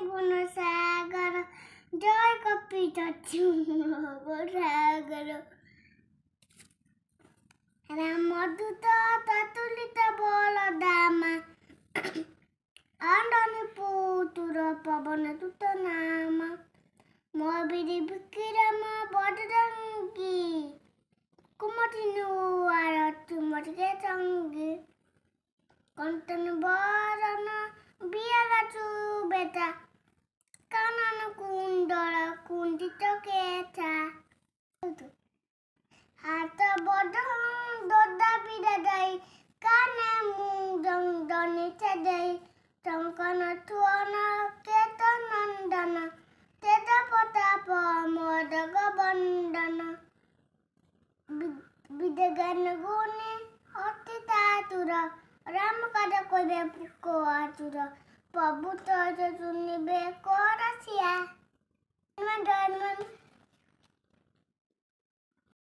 গুণসাগর জয় কপিত সাগর রামদূত ততুলিত বলদামা আন্ডনি পুতুর পবন দূত নামা মবিরি বিক্রম বদরঙ্গী কুমতি নুয়ার তুমটিকে সঙ্গী কন্তন বরণ বিয়ারা চুবেটা কানন কুণ্ডল কুণ্ডিত কেটা হাত বদন দোদা বিদাদাই কানে মুদং দনিতে দেই টঙ্কন তুয়ন কেত নন্দন তেজ প্রতাপ মদগ বন্দন বিদগন গুণে অতি তাতুর রাম কাজ কইবে পুক আতুর প্রভু তয় শুনি